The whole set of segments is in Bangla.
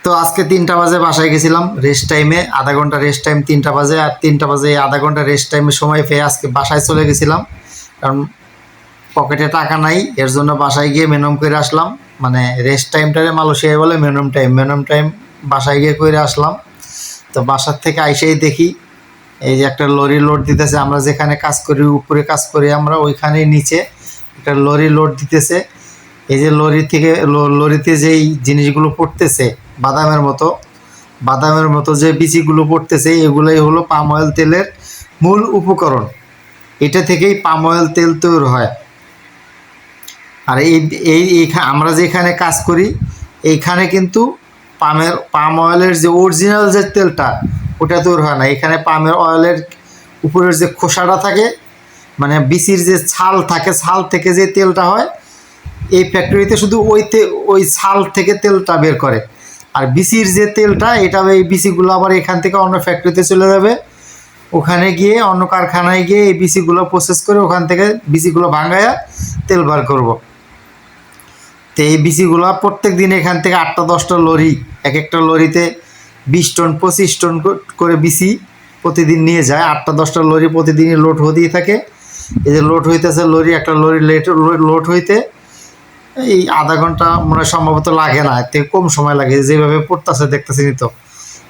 তো আজকে 3টা বাজে বাসায় গেছিলাম রেস্ট টাইমে, আধা ঘন্টা রেস্ট টাইম 3টা বাজে, আর 3টা বাজে আধা ঘন্টা রেস্ট টাইমে সময় পেয়ে আজকে বাসায় চলে গেছিলাম। কারণ পকেটে টাকা নাই, এর জন্য বাসায় গিয়ে মেনম করে আসলাম। মানে রেস্ট টাইমটারে মালয়েশিয়ায় বলে মেনম টাইম বাসায় গিয়ে করে আসলাম। তো বাসার থেকে আইসেই দেখি এই যে একটা লরি লোড দিতেছে। আমরা যেখানে কাজ করি, উপরে কাজ করি আমরা, ওইখানেই নিচে একটা লরি লোড দিতেছে। এই যে লরিতে যেই জিনিসগুলো পড়তেছে বাদামের মতো যে বিচিগুলো পড়তেছে, এগুলোই হলো পাম অয়েল তেলের মূল উপকরণ। এটা থেকেই পাম অয়েল তেল তৈরি হয়। আর আমরা যেখানে কাজ করি এইখানে কিন্তু পাম অয়েলের যে অরিজিনাল যে তেলটা, ওটা তৈরি হয় না। এখানে পামের অয়েলের উপরের যে খোসাটা থাকে, মানে বিচির যে ছাল থাকে, ছাল থেকে যে তেলটা হয়, এই ফ্যাক্টরিতে শুধু ওই ছাল থেকে তেলটা বের করে। আর বিচির যে তেলটা, এটা এই বিচিগুলো আবার এখান থেকে অন্য ফ্যাক্টরিতে চলে যাবে, ওখানে গিয়ে অন্য কারখানায় গিয়ে এই বিচিগুলো প্রসেস করে ওখান থেকে বিচিগুলো ভাঙায়া তেল বার করব। তো এই বিচিগুলো প্রত্যেক দিন এখান থেকে 8টা-10টা লরি, এক একটা লরিতে 20 টন 25 টন করে বিচি প্রতিদিন নিয়ে যায়। 8টা-10টা লরি প্রতিদিনই লোড হতেই থাকে। এই যে লোড হইতেছে, একটা লরি লোড হইতে এই আধা ঘন্টা মনে হয় সম্ভবত লাগে না, এর থেকে কম সময় লাগে। যেভাবে পড়তেছে দেখতেছি তো,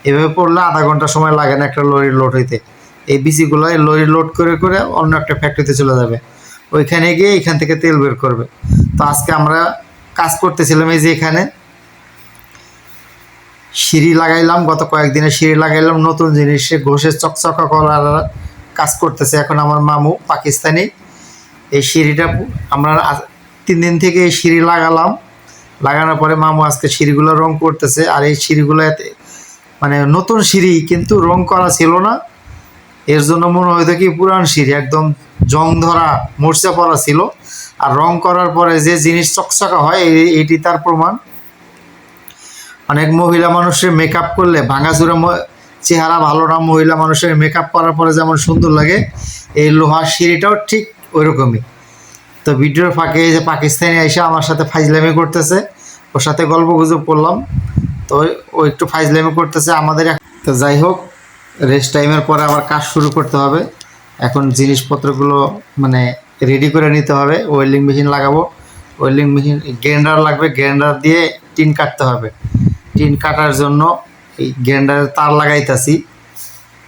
এভাবে পড়লে আধা ঘন্টা সময় লাগে না একটা লরি লোড হইতে। এই বিচিগুলো লরি লোড করে করে অন্য একটা ফ্যাক্টরিতে চলে যাবে, ওইখানে গিয়ে এখান থেকে তেল বের করবে। তো আজকে আমরা কাজ করতেছিলাম এই যে এখানে সিঁড়ি লাগাইলাম, গত কয়েকদিনে সিঁড়ি লাগাইলাম, নতুন জিনিসে ঘষে চকচকা করার কাজ করতেছে এখন আমার মামু পাকিস্তানি। এই সিঁড়িটা আমরা 3 দিন থেকে এই সিঁড়ি লাগানোর পরে মামু আজকে সিঁড়িগুলো রং করতেছে। আর এই সিঁড়িগুলো মানে নতুন সিঁড়ি কিন্তু রং করা ছিল না, এর জন্য মনে হয়তো কি পুরান সিঁড়ি, একদম জং ধরা মরচা পড়া ছিল। আর রং করার পরে যে জিনিস চকচকা হয়, এটি তার প্রমাণ। অনেক মহিলা মানুষের মেকআপ করলে ভাঙাচুরা চেহারা ভালো না, মহিলা মানুষের মেকআপ করার পরে যেমন সুন্দর লাগে, এই লোহার সিঁড়িটাও ঠিক ওইরকমই। তো ভিডিওর ফাঁকে এই যে পাকিস্তানি এসে আমার সাথে ফাইজলামি করতেছে, ওর সাথে গল্প গুজব করলাম। তো ও একটু ফাইজলামি করতেছে আমাদের। তো যাই হোক, রেস্ট টাইমের পরে আবার কাজ শুরু করতে হবে। এখন জিনিসপত্রগুলো মানে রেডি করে নিতে হবে। ওয়েল্ডিং মেশিন লাগাবো, ওয়েল্ডিং মেশিন গ্রাইন্ডার লাগবে, গ্রাইন্ডার দিয়ে টিন কাটতে হবে। টিন কাটার জন্য এই গ্রাইন্ডারের তার লাগাইতেছি,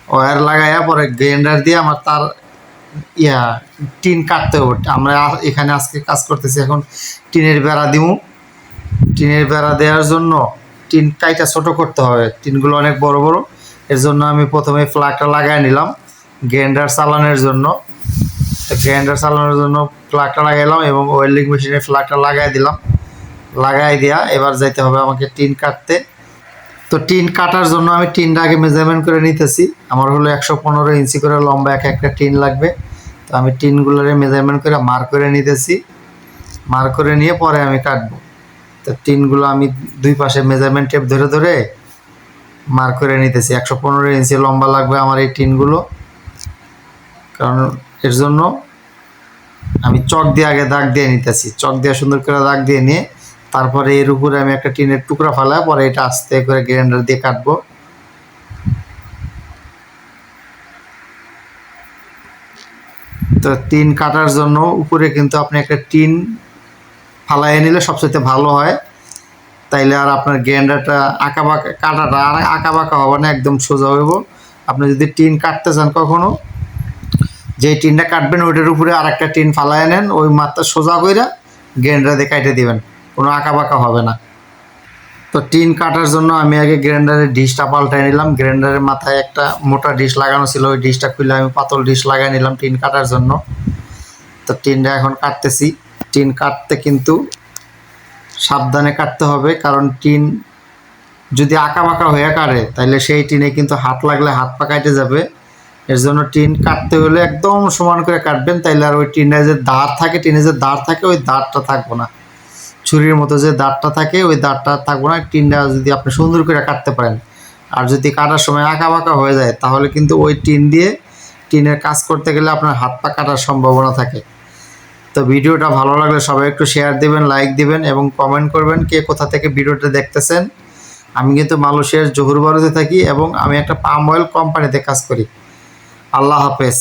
ওয়্যার লাগাইয়া পরে গ্রাইন্ডার দিয়ে আমার তার টিন কাটতে হবে। আমরা এখানে আজকে কাজ করতেছি, এখন টিনের বেড়া দিব। টিনের বেড়া দেওয়ার জন্য টিন কাইটা ছোট করতে হবে, টিনগুলো অনেক বড় বড়। এর জন্য আমি প্রথমে প্লাগটা লাগাই নিলাম গ্রাইন্ডার চালানোর জন্য। তো গ্রাইন্ডার চালানোর জন্য প্লাগটা লাগাইলাম এবং ওয়েল্ডিং মেশিনে প্লাগটা লাগাই দিয়া এবার যাইতে হবে আমাকে টিন কাটতে। তো টিন কাটার জন্য আমি টিনটা আগে মেজারমেন্ট করে নিতেছি। আমার হলো 115 ইঞ্চি করে লম্বা একটা টিন লাগবে। তো আমি টিনগুলোর মেজারমেন্ট করে মার্ক করে নিতেছি, মার্ক করে নিয়ে পরে আমি কাটবো। তো টিনগুলো আমি দুই পাশে মেজারমেন্ট টেপ ধরে ধরে মার্ক করে নিতেছি। 115 ইঞ্চি লম্বা লাগবে আমার এই টিনগুলো। কারণ এর জন্য আমি চক দিয়ে আগে দাগ দিয়ে নিতেছি, চক দিয়ে সুন্দর করে দাগ দিয়ে নিয়ে তারপরে এর উপরে আমি একটা টিনের টুকরা ফেলা, পরে এটা আস্তে করে গ্রাইন্ডার দিয়ে কাটবো। তো টিন কাটার জন্য উপরে কিন্তু আপনি একটা টিন ফালাইয়ে নিলে সবচেয়ে ভালো হয়, তাইলে আর আপনার গ্রাইন্ডারটা কাটাটা আর আঁকাবাঁকা হবে না, একদম সোজা হইব। আপনি যদি টিন কাটতে চান কখনো, যে টিনটা কাটবেন ওইটার উপরে আর একটা টিন ফালাইয়ে নেন, ওই মাত্রা সোজা কইরা গ্রাইন্ডার দিয়ে কাটে দিবেন, কোনো আঁকাবাঁকা হবে না। তো টিন কাটার জন্য আমি আগে গ্রাইন্ডারের ডিশটা পাল্টাই নিলাম। গ্রাইন্ডারের মাথায় একটা মোটা ডিশ লাগানো ছিল, ওই ডিশটা খুলে আমি পাতল ডিশ লাগাই নিলাম টিন কাটার জন্য। তো টিনটা এখন কাটতেছি। টিন কাটতে কিন্তু সাবধানে কাটতে হবে, কারণ টিন যদি আঁকাবাঁকা হয়ে কাটে তাহলে সেই টিনে কিন্তু হাত লাগলে হাত পা কাটে যাবে। এর জন্য টিন কাটতে হলে একদম সমান করে কাটবেন, তাইলে আর ওই টিনের যে দাঁড় থাকে ওই দাঁড়টা থাকবো না, ছুরির মতো যে দাঁড়টা থাকে ওই দাঁড়টা থাকবো না। টিনটা যদি আপনি সুন্দর করে কাটতে পারেন, আর যদি কাটার সময় আঁকাবাঁকা হয়ে যায় তাহলে কিন্তু ওই টিনের কাজ করতে গেলে আপনার হাত পা কাটার সম্ভাবনা থাকে। তো ভিডিওটা ভালো লাগলে সবাই একটু শেয়ার দিবেন, লাইক দিবেন এবং কমেন্ট করবেন কে কোথা থেকে ভিডিওটা দেখতেছেন। আমি কিন্তু মালয়েশিয়ার জোহর বারুতে থাকি এবং আমি একটা পাম অয়েল কোম্পানিতে কাজ করি। আল্লাহ হাফেজ।